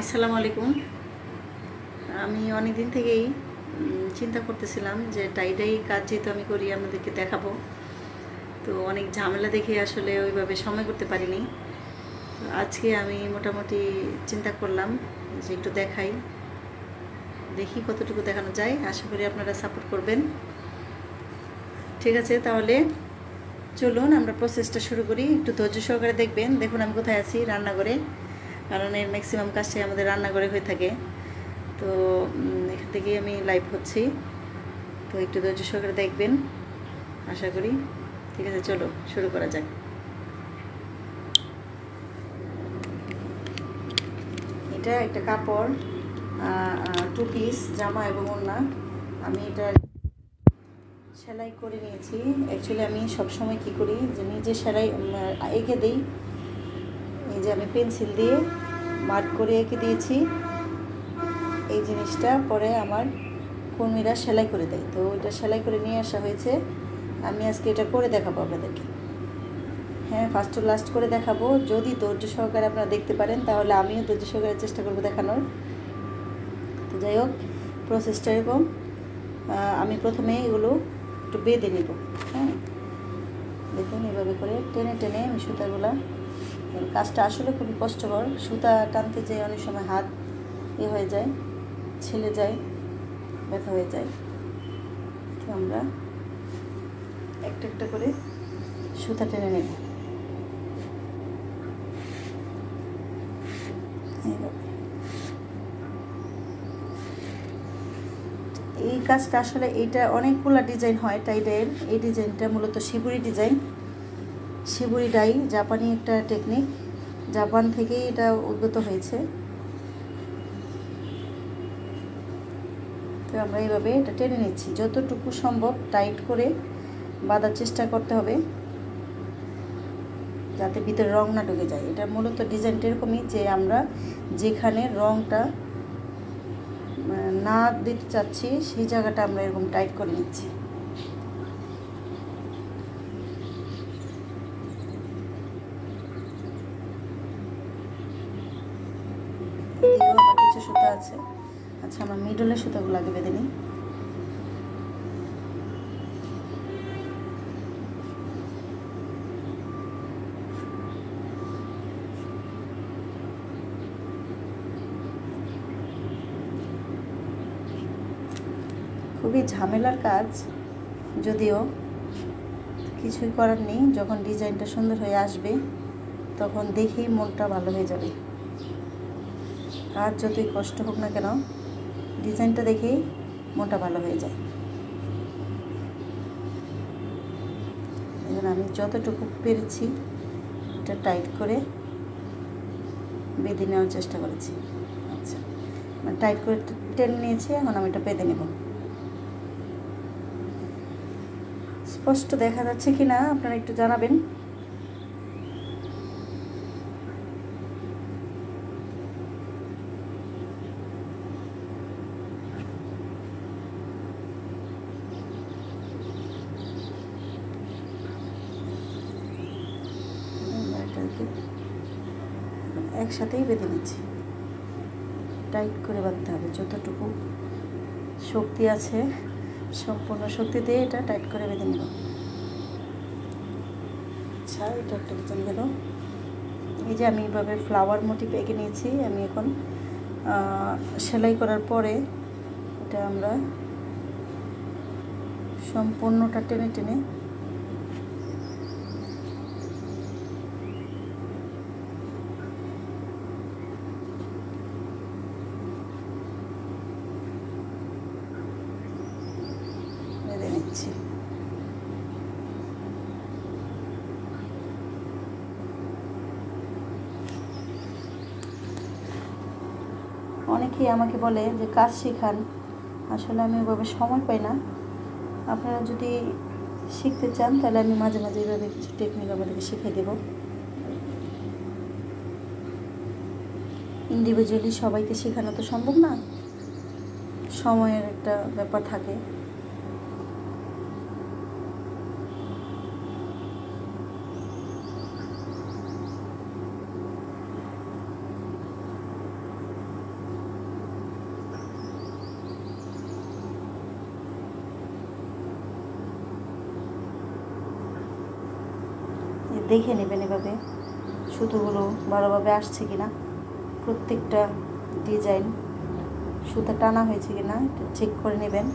আসসালামু আলাইকুম। আমি অনেক দিন থেকেই চিন্তা করতেছিলাম যে টাইডাই কাজ যেহেতু আমি করি আপনাদেরকে দেখাবো, তো অনেক ঝামেলা দেখে আসলে ওইভাবে সময় করতে পারিনি। তো আজকে আমি মোটামুটি চিন্তা করলাম যে একটু দেখাই, দেখি কতটুকু দেখানো যায়। আশা করি আপনারা সাপোর্ট করবেন। ঠিক আছে, তাহলে চলুন আমরা প্রসেসটা শুরু করি। একটু ধৈর্য সহকারে দেখবেন। দেখুন আমি কোথায় আছি, রান্নাঘরে, কারণ এর ম্যাক্সিমাম কাজটাই আমাদের রান্নাঘরে হয়ে থাকে। তো এখান থেকেই আমি লাইভ হচ্ছি, তো একটু ধৈর্য সহকারে দেখবেন আশা করি। ঠিক আছে, চলো শুরু করা যাক। এটা একটা কাপড়, 2 পিস জামা এবং ওড়না। আমি এটা সেলাই করে নিয়েছি। অ্যাকচুয়ালি আমি সবসময় কী করি যে নিজে সেলাই এঁকে দিই। এই যে আমি পেন্সিল দিয়ে মার্ক করে এঁকে দিয়েছি এই জিনিসটা, পরে আমার কর্মীরা সেলাই করে দেয়। তো ওইটা সেলাই করে নিয়ে আসা হয়েছে। আমি আজকে এটা করে দেখাবো আপনাদেরকে। হ্যাঁ, ফার্স্ট টু লাস্ট করে দেখাবো। যদি ধৈর্য সহকারে আপনারা দেখতে পারেন তাহলে আমিও ধৈর্য সহকারে চেষ্টা করবো দেখানোর। তো যাই হোক, প্রসেসটা এরকম। আমি প্রথমে এগুলো একটু বেঁধে নেব। হ্যাঁ, দেখুন এভাবে করে টেনে টেনে আমি সুতাগুলা, কাজটা আসলে খুবই কষ্টকর। সুতা টানতে যেয়ে অনেক সময় হাত হয়ে যায়, ছেলে যায়, ব্যথা হয়ে যায়। তো আমরা একটা একটা করে সুতা টেনে নেব। এই কাজটা আসলে এইটা অনেকগুলো ডিজাইন হয় টাইডাইয়ের। এই ডিজাইনটা মূলত শিবুরি ডিজাইন। শিবুরি ডাই জাপানি একটা টেকনিক, জাপান থেকেই এটা উদ্ভূত হয়েছে। তো আমরা এইভাবে এটা টেনে নিচ্ছি, যতটুকু সম্ভব টাইট করে বাঁধার চেষ্টা করতে হবে যাতে ভিতরে রং না ঢুকে যায়। এটা মূলত ডিজাইনটা এরকমই যে আমরা যেখানে রংটা না দিতে চাচ্ছি সেই জায়গাটা আমরা এরকম টাইট করে নিচ্ছি। এদিকেও আমার কিছু সুতা আছে। আচ্ছা, আমরা মিডলের সুতাগুলো আগে বেঁধে নিই। খুবই ঝামেলার কাজ, যদিও কিছুই করার নেই। যখন ডিজাইনটা সুন্দর হয়ে আসবে তখন দেখেই মনটা ভালো হয়ে যাবে। কাজ যতই কষ্ট হোক না কেন, ডিজাইনটা দেখেই মনটা ভালো হয়ে যায়। এখন আমি যতটুকু পেরেছি এটা টাইট করে বেঁধে নেওয়ার চেষ্টা করেছি। আচ্ছা, টাইট করে টেনে নিয়েছি। এখন আমি এটা বেঁধে নেব। স্পষ্ট দেখা যাচ্ছে কি না আপনারা একটু জানাবেন। একসাথেই বেঁধে নিচ্ছি। টাইট করে বাঁধতে হবে, যতটুকু শক্তি আছে সম্পূর্ণ শক্তি দিয়ে এটা টাইট করে বেঁধে নেব। আচ্ছা, এটা একটা ডিজাইন গেল। এই যে আমি এইভাবে ফ্লাওয়ার মোটিভ এঁকে নিয়েছি। আমি এখন সেলাই করার পরে এটা আমরা সম্পূর্ণটা টেনে টেনে বেঁধে নিচ্ছি। অনেকেই আমাকে বলে যে কাজ শেখান, আসলে আমি ওইভাবে সময় পাই না। আপনারা যদি শিখতে চান তাহলে আমি মাঝে মাঝে এইভাবে কিছু টেকনিক আপনাদেরকে শিখিয়ে দেব। ইন্ডিভিজুয়ালি সবাইকে শেখানো তো সম্ভব না, সময়ের একটা ব্যাপার থাকে। দেখে নেবেন এভাবে সুতোগুলো ভালোভাবে আসছে কিনা, প্রত্যেকটা ডিজাইন সুতা টানা হয়েছে কিনা এটা চেক করে নেবেন।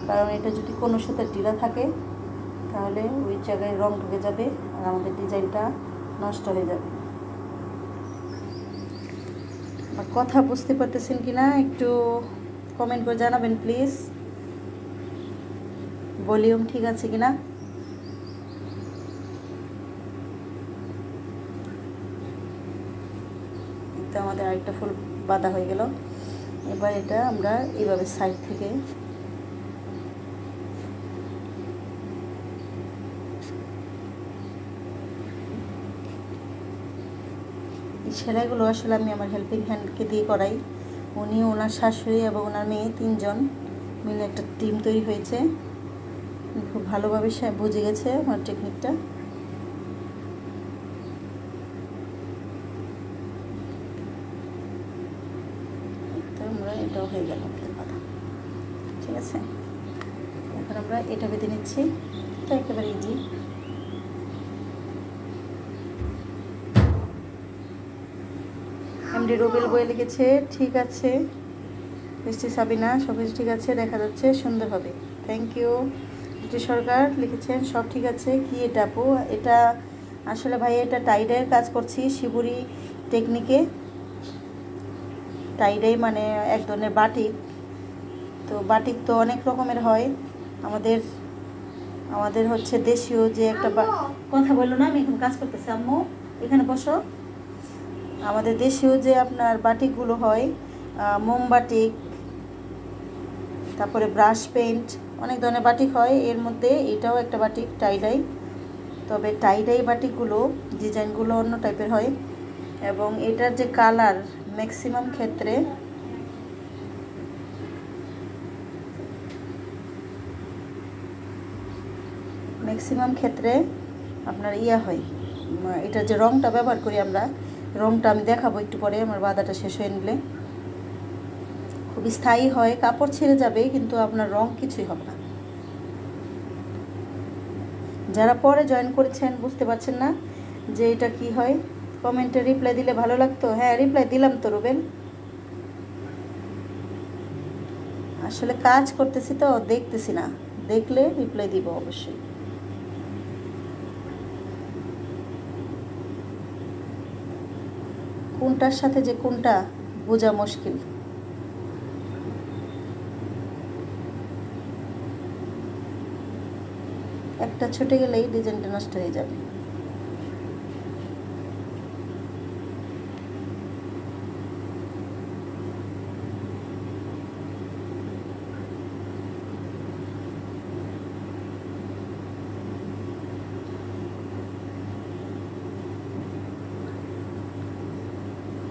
কারণ এটা যদি কোনো সুতা ঢিলা থাকে তাহলে ওই জায়গায় রং ঢুকে যাবে আর আমাদের ডিজাইনটা নষ্ট হয়ে যাবে। আর কথা বুঝতে পারতেছেন কিনা একটু কমেন্ট করে জানাবেন প্লিজ। ভলিউম ঠিক আছে কিনা। তো আমাদের আরেকটা ফুল বাঁধা হয়ে গেল। এবার এটা আমরা এইভাবে সাইড থেকে এই সেলাইগুলো আসলে আমি আমার হেল্পিং হ্যান্ডকে দিয়ে করাই। উনি, ওনার শাশুড়ি এবং ওনার মেয়ে 3 জন মিলে একটা টিম তৈরি হয়েছে। খুব ভালোভাবে সে বুঝে গেছে আমার টেকনিকটা। তো আমরা এটাও হয়ে গেল কথা, ঠিক আছে। এখন আমরা এটা বেঁধে নিচ্ছি, এটা একেবারে ইজি। এমডি রুবেল বই লিখেছে ঠিক আছে, মিষ্টি সাবিনা সব কিছু ঠিক আছে, দেখা যাচ্ছে সুন্দরভাবে, থ্যাংক ইউ। মিষ্টি সরকার লিখেছেন সব ঠিক আছে। কি এটা আপু? এটা আসলে ভাই এটা টাইডাইয়ের কাজ করছি শিবুরি টেকনিকে। টাইডাই মানে এক ধরনের বাটিক। তো বাটিক তো অনেক রকমের হয়। আমাদের হচ্ছে দেশীয় যে একটা কথা বললো না, আমি এখন কাজ করতেছি আম্মু, এখানে বসো। আমাদের দেশীয় যে আপনার বাটিকগুলো হয়, মোমবাটিক, তারপরে ব্রাশ পেইন্ট, অনেক ধরনের বাটিক হয়। এর মধ্যে এটাও একটা বাটিক টাইডাই। তবে টাইডাই বাটিকগুলো ডিজাইনগুলো অন্য টাইপের হয় এবং এটার যে কালার ম্যাক্সিমাম ক্ষেত্রে আপনার হয়, এটার যে রঙটা ব্যবহার করি আমরা, রঙটা আমি দেখাবো একটু পরে আমার বাঁধাটা শেষ হয়ে নিলে। খুব স্থায়ী হয়, কাপড় ছেড়ে যাবে কিন্তু আপনার রং কিছুই হবে না। যারা পরে জয়েন করেছেন বুঝতে পারছেন না যে এটা কি হয়, কমেন্টে রিপ্লাই দিলে ভালো লাগতো। হ্যাঁ, রিপ্লাই দিলাম তো রুবেল, আসলে কাজ করতেছি তো দেখতেছি না, দেখলে রিপ্লাই দিব অবশ্যই। কোনটার সাথে যে কোনটা বোঝা মুশকিল। একটা ছুটে গেলেই ডিজাইনটা নষ্ট হয়ে যাবে।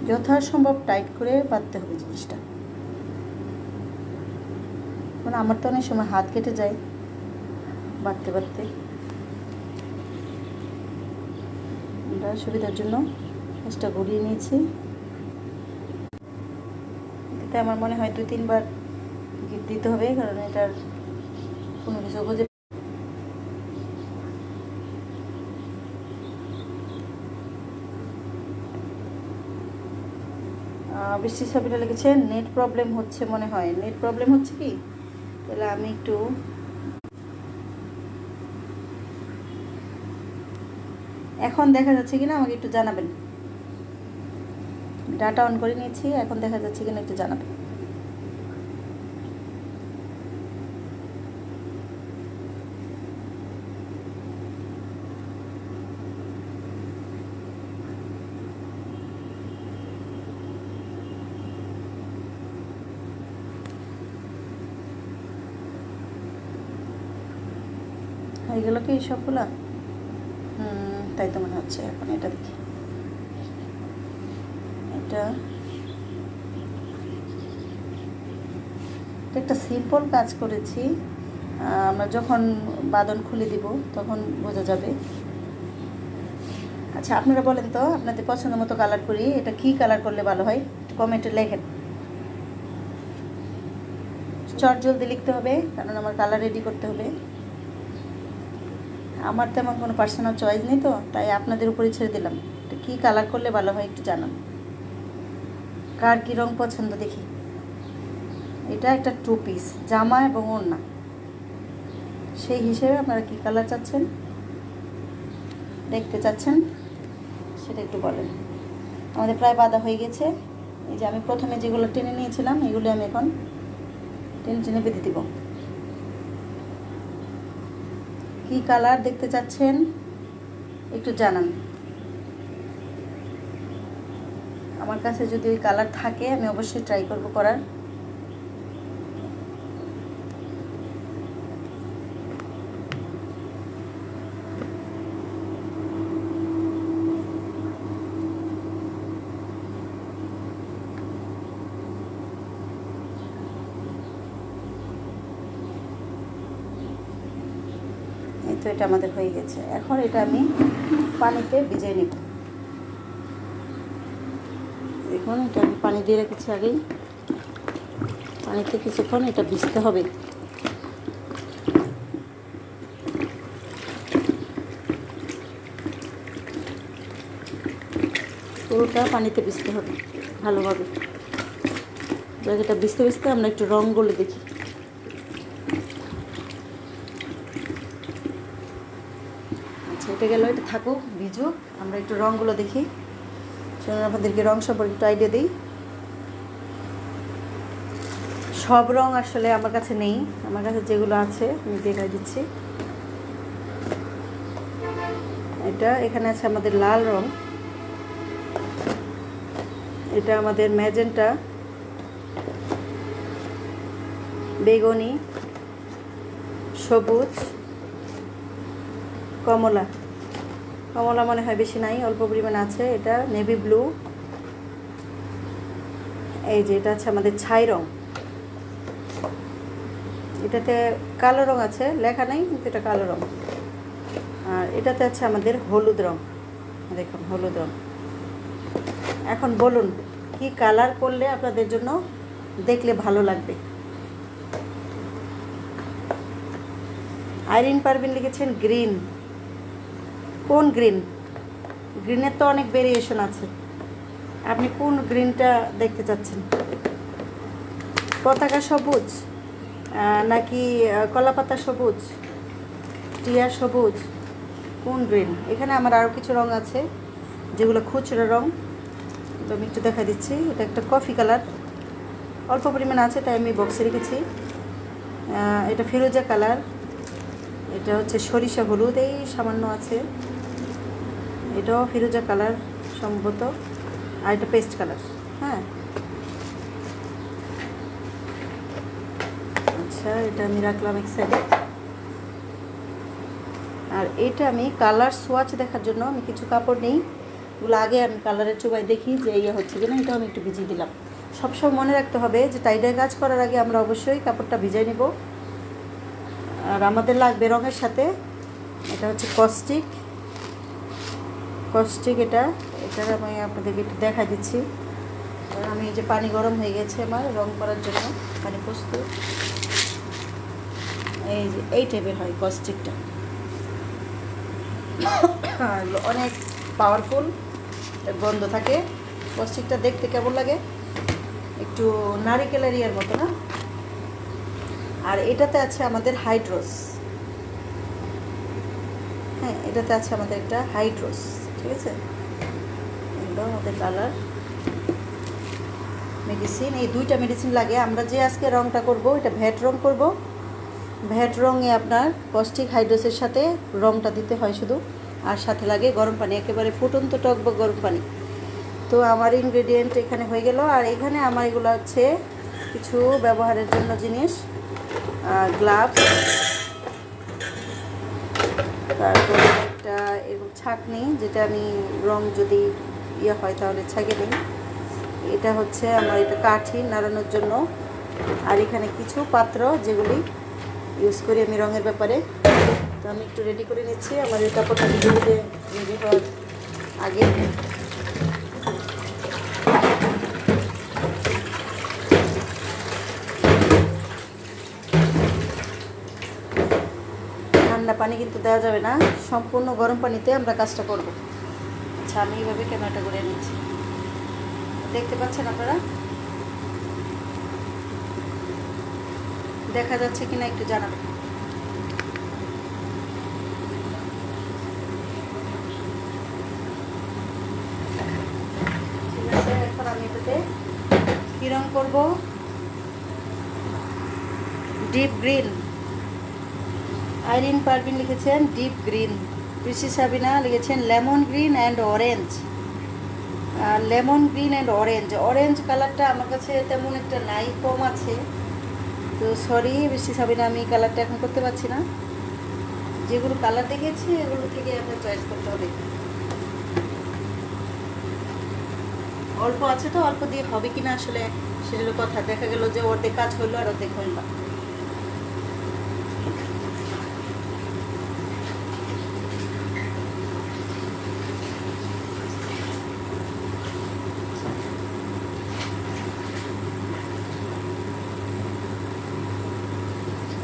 যথাসম্ভব টাইট করে বাঁধতে হবে জিনিসটা। মানে আমার তো অনেক সময় হাত কেটে যায় বাঁধতে বাঁধতে। আমরা সুবিধার জন্য কাজটা ঘুরিয়ে নিয়েছি। এতে আমার মনে হয় 2-3 বার গিট দিতে হবে, কারণ এটার কোনো কিছু বুঝে। বৃষ্টি ছবিটা লিখেছে নেট প্রবলেম হচ্ছে মনে হয়। নেট প্রবলেম হচ্ছে কি? তাহলে আমি একটু এখন দেখা যাচ্ছে কিনা আমাকে একটু জানাবেন। ডাটা অন করে নিয়েছি, এখন দেখা যাচ্ছে কিনা একটু জানাবেন। হয়ে গেল কি সবগুলা? তাই তো মনে হচ্ছে। এখন এটা দেখি, এটা একটা সিম্পল কাজ করেছি। আমরা যখন বাঁধন খুলে দিব তখন বোঝা যাবে। আচ্ছা, আপনারা বলেন তো আপনাদের পছন্দ মতো কালার করি। এটা কি কালার করলে ভালো হয় কমেন্টে লেখেন। চট জলদি লিখতে হবে কারণ আমার কালার রেডি করতে হবে। আমার তেমন কোনো পার্সোনাল চয়েস নেই, তো তাই আপনাদের উপরে ছেড়ে দিলাম। তো কী কালার করলে ভালো হয় একটু জানান, কার কী রং পছন্দ দেখি। এটা একটা 2 পিস জামা এবং ওড়না, সেই হিসেবে আপনারা কী কালার চাচ্ছেন, দেখতে চাচ্ছেন সেটা একটু বলেন। আমাদের প্রায় বাঁধা হয়ে গেছে। এই যে আমি প্রথমে যেগুলো টেনে নিয়েছিলাম এগুলো আমি এখন টেনে টেনে বেঁধে দিব। কী কালার দেখতে চাচ্ছেন একটু জানান। আমার কাছে যদি ওই কালার থাকে আমি অবশ্যই ট্রাই করব করার। এই তো এটা আমাদের হয়ে গেছে। এখন এটা আমি পানিতে ভিজিয়ে নেব। দেখুন এটা আমি পানি দিয়ে রেখেছি আগেই, পানিতে কিছুক্ষণ এটা ভিজতে হবে। পুরোটা পানিতে ভিজতে হবে ভালোভাবে। এটা ভিজতে ভিজতে আমরা একটু রঙগুলো দেখি। আচ্ছা এটা গেল, এটা থাকুক ভিজুক, আমরা একটু রঙগুলো দেখি। শুনুন আপনাদেরকে রং সম্পর্কে একটু আইডিয়া দিই। সব রং আসলে আমার কাছে নেই, আমার কাছে যেগুলো আছে আমি দেখাই দিচ্ছি। এটা এখানে আছে আমাদের লাল রং, এটা আমাদের ম্যাজেন্টা, বেগুনি, সবুজ, কমলা। কমলা মনে হয় বেশি নাই, অল্প পরিমাণে আছে। এটা নেভি ব্লু, এই যে এটা আছে আমাদের ছাই রং, এটাতে কালো রং আছে, লেখা নেই কিন্তু এটা কালো রং। আর এটাতে আছে আমাদের হলুদ রং, দেখুন হলুদ রং। এখন বলুন কি কালার করলে আপনাদের জন্য দেখলে ভালো লাগবে। আইরিন পারভিন লিখেছেন গ্রিন। কোন গ্রিন? গ্রিনের তো অনেক ভেরিয়েশন আছে, আপনি কোন গ্রিনটা দেখতে চাচ্ছেন? পতাকা সবুজ নাকি কলাপাতা সবুজ, টিয়া সবুজ, কোন গ্রিন? এখানে আমার আরও কিছু রং আছে যেগুলো খুচরো রং, তো আমি একটু দেখা দিচ্ছি। এটা একটা কফি কালার, অল্প পরিমাণ আছে তাই আমি বক্সে রেখেছি। এটা ফিরোজা কালার, এটা হচ্ছে সরিষা হলুদ, এই সামান্য আছে। এটাও ফিরোজা কালার সম্ভবত, আর এটা পেস্ট কালার। হ্যাঁ আচ্ছা, এটা আমি রাখলাম এক সাইডে। আর এটা আমি কালার সোয়াচ দেখার জন্য আমি কিছু কাপড় নেই, ওগুলো আগে আমি কালারের চোবাই দেখি যে ইয়ে হচ্ছে কিনা। এটাও আমি একটু ভিজিয়ে দিলাম। সবসময় মনে রাখতে হবে যে টাইডাই কাজ করার আগে আমরা অবশ্যই কাপড়টা ভিজিয়ে নেব। আর আমাদের লাগবে রঙের সাথে, এটা হচ্ছে কস্টিক। এটা আমি আপনাদেরকে একটু দেখা দিচ্ছি। আমি এই যে পানি গরম হয়ে গেছে আমার রং করার জন্য, পানি প্রস্তুত। এই যে এই টাইপের হয় কস্টিকটা, অনেক পাওয়ারফুল, গন্ধ থাকে। কস্টিকটা দেখতে কেমন লাগে, একটু নারিকেলের ইয়ার মতো না। আর এটাতে আছে আমাদের হাইড্রোস। হ্যাঁ এটাতে আছে আমাদের একটা হাইড্রোস, ঠিক আছে। এগুলো আমাদের কালার মেডিসিন, এই দুইটা মেডিসিন লাগে। আমরা যে আজকে রঙটা করব এটা ভ্যাট রং করব। ভ্যাট রঙে আপনার কস্টিক হাইড্রোসের সাথে রঙটা দিতে হয় শুধু, আর সাথে লাগে গরম পানি, একেবারে ফুটন্ত টক বা গরম পানি। তো আমার ইনগ্রেডিয়েন্ট এখানে হয়ে গেল। আর এখানে আমার এগুলো হচ্ছে কিছু ব্যবহারের জন্য জিনিস, গ্লাভস, তারপর একটা এরকম ছাঁকনি, যেটা আমি রং যদি ইয়ে হয় তাহলে ছাঁকে নিই। এটা হচ্ছে আমার এটা কাঠি নাড়ানোর জন্য। আর এখানে কিছু পাত্র যেগুলি ইউজ করি আমি রঙের ব্যাপারে। তো আমি একটু রেডি করে নিচ্ছি আমার এই কাপড়টা ভিডিওতে রেডি হওয়ার আগে। পানি কিন্তু দেওয়া যাবে না, সম্পূর্ণ গরম পানিতে আমরা কাজটা করব। আচ্ছা, আমি এইভাবে ক্যামেরাটা করে নিচ্ছি, দেখতে পাচ্ছেন আপনারা? দেখা যাচ্ছে কিনা একটু জানাবেন। ঠিক আছে, এখন আমি এটাতে কী রং করবো? Deep green. আইরিন পারভিন লিখেছেন ডিপ গ্রিন, ঋষি সাবিনা লিখেছেন lemon green and orange. Lemon green and orange, orange কালারটা আমার কাছে তেমন একটা নাই, কম আছে, তো সরি ঋষি সাবিনা, আমি কালারটা এখন করতে পারছি না। যেগুলো কালার দেখেছি এগুলো থেকে আপনার চয়েস করতে হবে। অল্প আছে তো অল্প দিয়ে হবে কিনা আসলে সেগুলো কথা, দেখা গেল যে অর্ধেক কাজ হইলো আর অর্ধেক হইল না।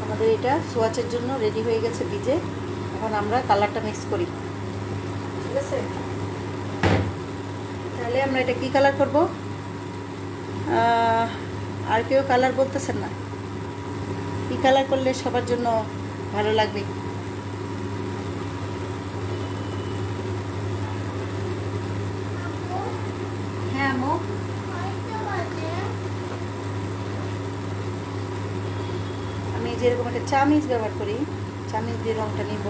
আমাদের এটা সোয়াচের জন্য রেডি হয়ে গেছে ভিজে। এখন আমরা কালারটা মিক্স করি, ঠিক আছে? তাহলে আমরা এটা কি কালার করব? আর কেউ কালার বলতেছেন না, কি কালার করলে সবার জন্য ভালো লাগবে? হ্যাঁ আমু, আমি যেরকম একটা চামিচ ব্যবহার করি, চামিচ দিয়ে রঙটা নিব।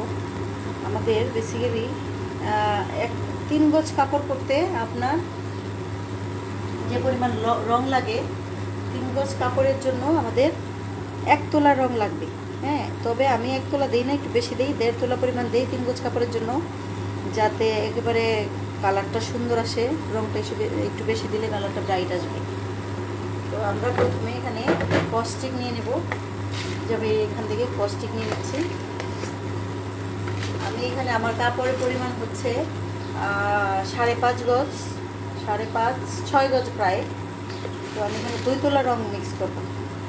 আমাদের বেসিক্যালি 3 গজ কাপড় করতে আপনার যে পরিমাণ রং লাগে, 3 গজ কাপড়ের জন্য আমাদের 1 তোলা রং লাগবে। হ্যাঁ, তবে আমি 1 তোলা দিই না, একটু বেশি দিই, 1.5 তোলা পরিমাণ দিই 3 গজ কাপড়ের জন্য, যাতে একেবারে কালারটা সুন্দর আসে। রংটা একটু বেশি দিলে কালারটা ব্রাইট আসবে। তো আমরা প্রথমে এখানে কস্টিক নিয়ে নেব, যাবে এখান থেকে কস্টিক নিয়ে নিচ্ছি। আমি এখানে আমার কাপড়ের পরিমাণ হচ্ছে 5.5 গজ, 6 গজ প্রায়। তো আমি এখানে 2 তোলা রং মিক্স করবো,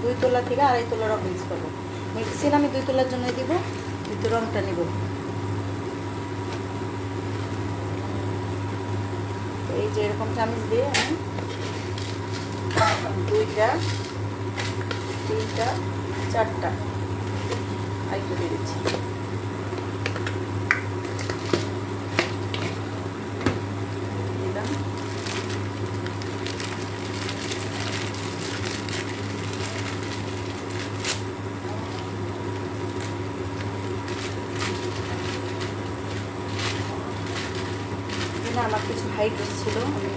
2 তোলা থেকে 2.5 তোলা রং মিক্স করবো। মিক্সিন আমি 2 তোলার জন্য দিব, কিন্তু রংটা নিব। তো এই যে এরকম চামচ দিয়ে আমি 2টা 3টা 4টা আরেকটু দিয়ে দিচ্ছি। দিলাম। আমার কিছু হাইড্রোস ছিল, আমি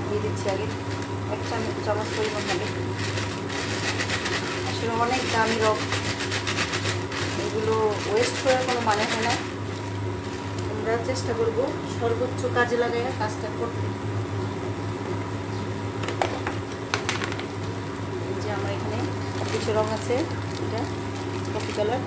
দিয়ে দিচ্ছি আগে 1 চামচ পরিমাণ হবে। আসলে অনেক দামি রং, এগুলো ওয়েস্ট করার কোনো মানে হয় না। আমরা চেষ্টা করব সর্বোচ্চ কাজে লাগাই কাজটা করতে। এই যে আমার এখানে কিছু রং আছে, এটা কফি কালার।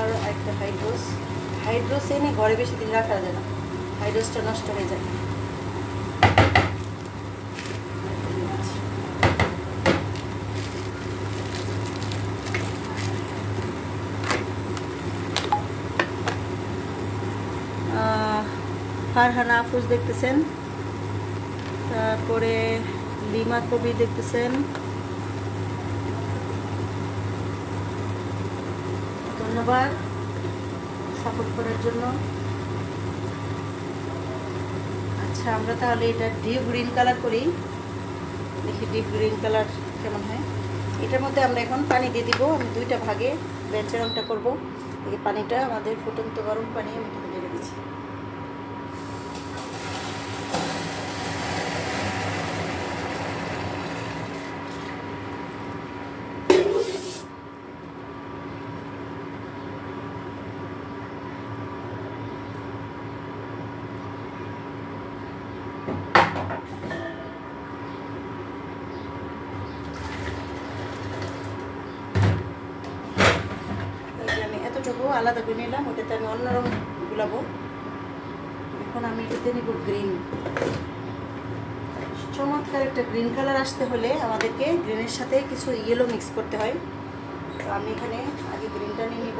আর একটা হাইড্রোস এনে ঘরে বেশি দিন রাখা যায় না, হাইড্রোসটা নষ্ট হয়ে যায়। ফারহানা আফরোজ দেখতেছেন, তারপরে লিমা কবির দেখতেছেন, ধন্যবাদ সাপোর্ট করার জন্য। আচ্ছা, আমরা তাহলে এটা ডিপ গ্রিন কালার করি, দেখি ডিপ গ্রিন কালার কেমন হয়। এটার মধ্যে আমরা এখন পানি দিয়ে দিব, আমি 2টা ভাগে বেঞ্চের রংটা করবো। এই পানিটা আমাদের ফুটন্ত গরম পানি, আমি ঢেলে দিচ্ছি। কালোটুকু আলাদা করে নিলাম, ওটাতে আমি অন্য রঙ গুলাবো। এখন আমি এটাতে নিব গ্রিন। চমৎকার একটা গ্রিন কালার আসতে হলে আমাদেরকে গ্রিনের সাথে কিছু ইয়েলো মিক্স করতে হয়। তো আমি এখানে আগে গ্রিনটা নিয়ে নিব,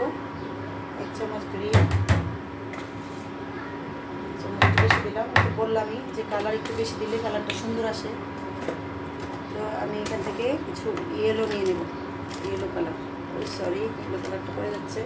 1 চামচ গ্রিন। একটু বেশি দিলাম, বললামই যে কালার একটু বেশি দিলে কালারটা সুন্দর আসে। তো আমি এখান থেকে কিছু ইয়েলো নিয়ে নেব, ইয়েলো কালার। সরি, ইয়েলো কালারটা পড়ে যাচ্ছে।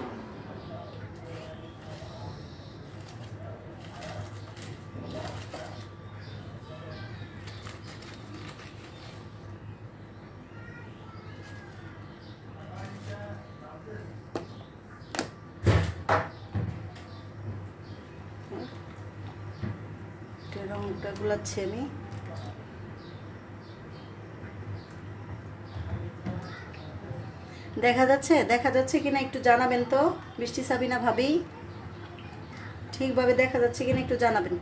রংটা গুলাচ্ছি আমি। দেখা যাচ্ছে কিনা একটু জানাবেন তো বৃষ্টি সাবিনা ভাবি, ঠিকভাবে দেখা যাচ্ছে কিনা একটু জানাবেন।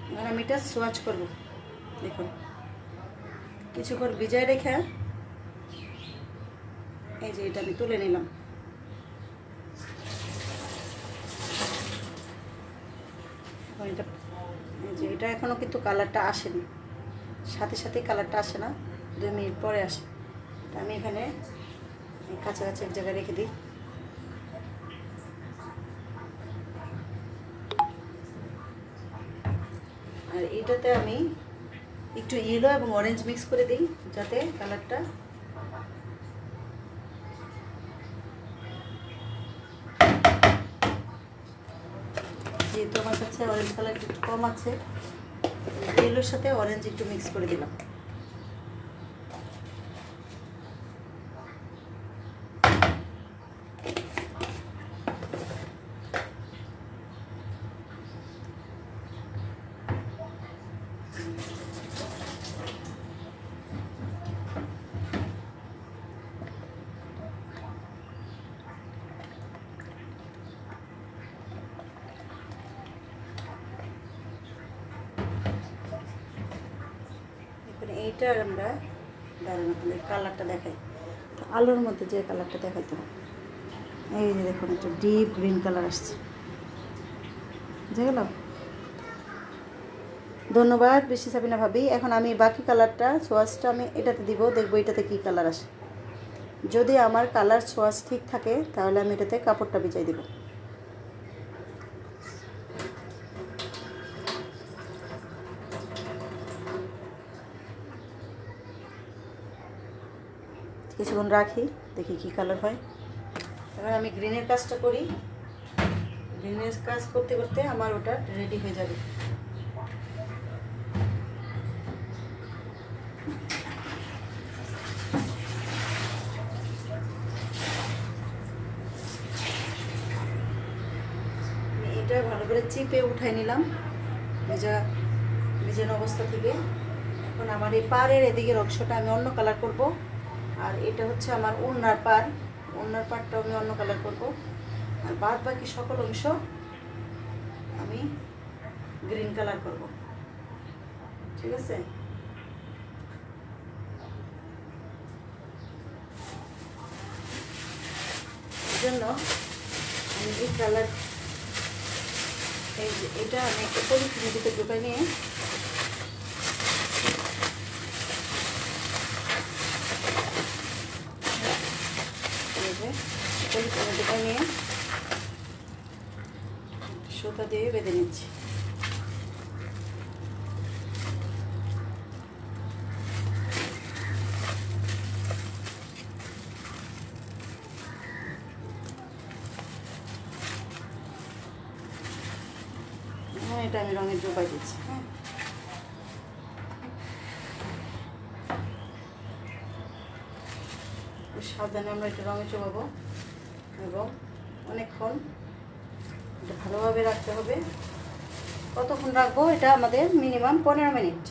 এবার আমি এটা সোয়াচ করবো। দেখুন, কিছুক্ষণ ভিজায় রেখে এই যে এটা আমি তুলে নিলাম। এটা এই যে এটা এখনও কিন্তু কালারটা আসেনি, সাথে সাথে কালারটা আসে না, 2 মিনিট পরে আসে। আমি এখানে কাছাকাছি এক জায়গায় রেখে দিই। আর এটাতে আমি একটু ইয়েলো এবং অরেঞ্জ মিক্স করে দিই যাতে কালারটা যেহেতু আমার কাছে অরেঞ্জ কালার একটু কম আছে, ইয়েলোর সাথে অরেঞ্জ একটু মিক্স করে দিলাম। এইটা আমরা দাঁড়ানো কালারটা দেখাই, তো আলোর মধ্যে যে কালারটা দেখাইতে হবে। এই যে দেখুন, একটা ডিপ গ্রিন কালার আসছে, বুঝে গেল। ধন্যবাদ বৃষ্টি সাবিনা ভাবি। এখন আমি বাকি কালারটা সোয়াচটা আমি এটাতে দিব, দেখবো এটাতে কি কালার আসে। যদি আমার কালার সোয়াচ ঠিক থাকে তাহলে আমি এটাতে কাপড়টা ভিজাই দেব। কিছুক্ষণ রাখি, দেখি কি কালার হয়। এবার আমি গ্রিনের কাজটা করি। গ্রিনের কাজ করতে করতে আমার ওটা রেডি হয়ে যাবে। এটা ভালো করে চিপে উঠাই নিলাম ভিজানো অবস্থা থেকে। এখন আমার এই পাড়ের এদিকের অংশটা আমি অন্য কালার করব, আর এটা হচ্ছে আমার ওড়নার পাড়টাও আমি অন্য কালার করব, আর বাদ বাকি সকল অংশ আমি গ্রিন কালার করব। ঠিক আছে, এই জন্য আমি এই কালার এটা আমি একটা পলিথিনের ভিতরে ঢুকাই নিয়ে পলিথিনের ঢুকাই নিয়ে সুতা দিয়ে বেঁধে নিচ্ছি। এটা আমি রঙের ডোবাই দিচ্ছি। হ্যাঁ, সাবধানে আমরা এটা রঙে চোবাবো এবং অনেকক্ষণ এটা ভালোভাবে রাখতে হবে। কতক্ষণ রাখবো? এটা আমাদের মিনিমাম 15 মিনিট।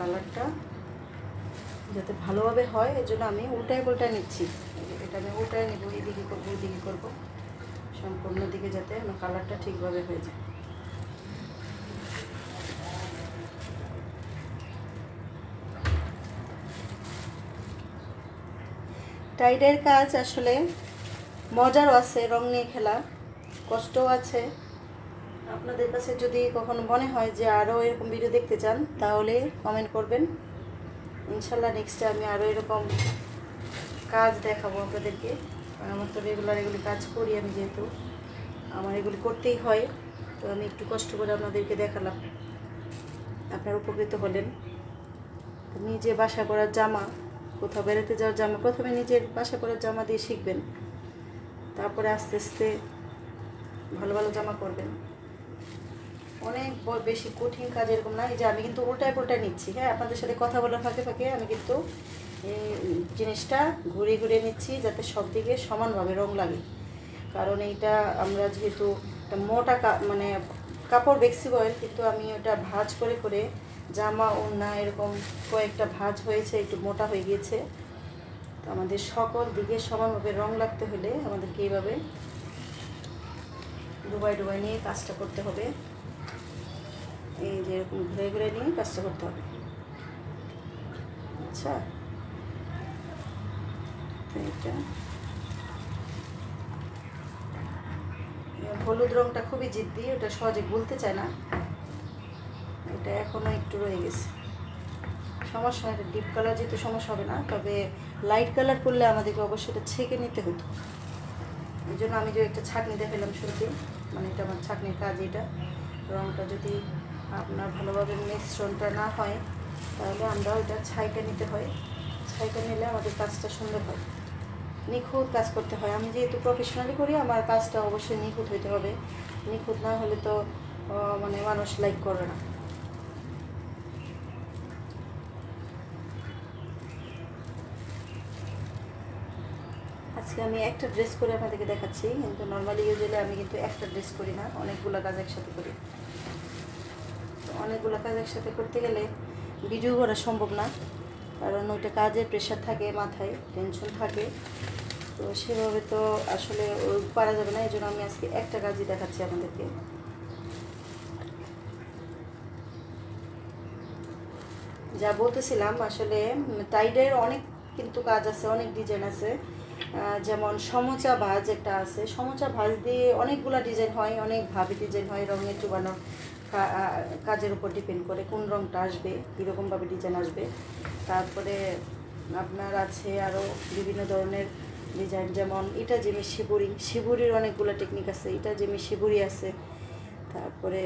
কালারটা যাতে ভালোভাবে হয় এর জন্য আমি উল্টায় পাল্টায় নিচ্ছি। এটা আমি উল্টায় নেব, এদিকে করবো এদিকে করবো, সম্পূর্ণ দিকে যাতে আমার কালারটা ঠিকভাবে হয়ে যায়। টাইডের কাজ আসলে মজারও আছে, রং নিয়ে খেলা, কষ্টও আছে। আপনাদের কাছে যদি কখনো মনে হয় যে আরও এরকম ভিডিও দেখতে চান তাহলে কমেন্ট করবেন, ইনশাল্লাহ নেক্সটে আমি আরও এরকম কাজ দেখাবো আপনাদেরকে। কারণ আমার তো রেগুলার এগুলি কাজ করি আমি, যেহেতু আমার এগুলি করতেই হয়, তো আমি একটু কষ্ট করে আপনাদেরকে দেখালাম, আপনারা উপকৃত হলেন। নিজে বাসা করার জামা, কোথাও বেড়াতে যাওয়ার জামা, প্রথমে নিজের বাসা করার জামা দিয়ে শিখবেন, তারপরে আস্তে আস্তে ভালো ভালো জামা করবেন। অনেক বেশি কঠিন কাজ এরকম না। এই যে আমি কিন্তু উল্টায় পাল্টায় নিচ্ছি, হ্যাঁ, আপনাদের সাথে কথা বলার ফাঁকে ফাঁকে আমি কিন্তু এই জিনিসটা ঘুরিয়ে ঘুরিয়ে নিচ্ছি যাতে সব দিকে সমানভাবে রং লাগে। কারণ এইটা আমরা যেহেতু মোটা মানে কাপড় বেক্সি বয়েল, কিন্তু আমি ওটা ভাঁজ করে করে জামা ওড়না এরকম কয়েকটা ভাঁজ হয়েছে, একটু মোটা হয়ে গিয়েছে। তো আমাদের সকল দিকে সমানভাবে রং লাগতে হলে আমাদেরকে এইভাবে ডুবাই ডুবাই নিয়ে কাজটা করতে হবে। এই যে এরকম ঘুরে ঘুরে নিয়ে কাজটা করতে হবে। আচ্ছা, তো এটা হলুদ রংটা খুবই জিদ্দি, ওটা সহজে গুলতে চায় না, এটা এখনও একটু রয়ে গেছে। সমস্যা হয়, এটা ডিপ কালার যেহেতু সমস্যা হবে না, তবে লাইট কালার করলে আমাদেরকে অবশ্যই এটা ছেঁকে নিতে হতো। এই জন্য আমি যে একটা ছাঁকনি দেখালাম শুরুতে, মানে এটা আমার ছাঁকনির কাজ। এটা রংটা যদি আপনার ভালোভাবে মিশ্রণটা না হয় তাহলে আমরা ওইটা ছাইটা নিতে হয়, ছাইটা নিলে আমাদের কাজটা সুন্দর হয়, নিখুঁত কাজ করতে হয়। আমি যেহেতু প্রফেশনালি করি, আমার কাজটা অবশ্যই নিখুঁত হইতে হবে, নিখুঁত না হলে তো মানে মানুষ লাইক করবে না। আজকে আমি একটা ড্রেস করে আপনাদেরকে দেখাচ্ছি, কিন্তু নর্মালি ইউজুয়ালি আমি কিন্তু একটা ড্রেস করি না, অনেকগুলো কাজ একসাথে করি। অনেকগুলো কাজ একসাথে করতে গেলে ভিডিও করা সম্ভব না, কারণ ওইটা কাজের প্রেশার থাকে, মাথায় টেনশন থাকে, তো সেভাবে তো আসলে পারা যাবে না। এই জন্য আমি আজকে একটা কাজই দেখাচ্ছি আপনাদেরকে। যা বলতেছিলাম, আসলে টাইডের অনেক কিন্তু কাজ আছে, অনেক ডিজাইন আছে। যেমন সমোচা ভাঁজ একটা আছে, সমোচা ভাঁজ দিয়ে অনেকগুলো ডিজাইন হয়, অনেকভাবে ডিজাইন হয়। রঙের চুবানোর কাজের উপর ডিপেন্ড করে কোন রঙটা আসবে, কীরকমভাবে ডিজাইন আসবে। তারপরে আপনার আছে আরও বিভিন্ন ধরনের ডিজাইন, যেমন এটা জিমি শিবুরি, শিবুরির অনেকগুলো টেকনিক আছে। এটা জিমি শিবুরি আছে। তারপরে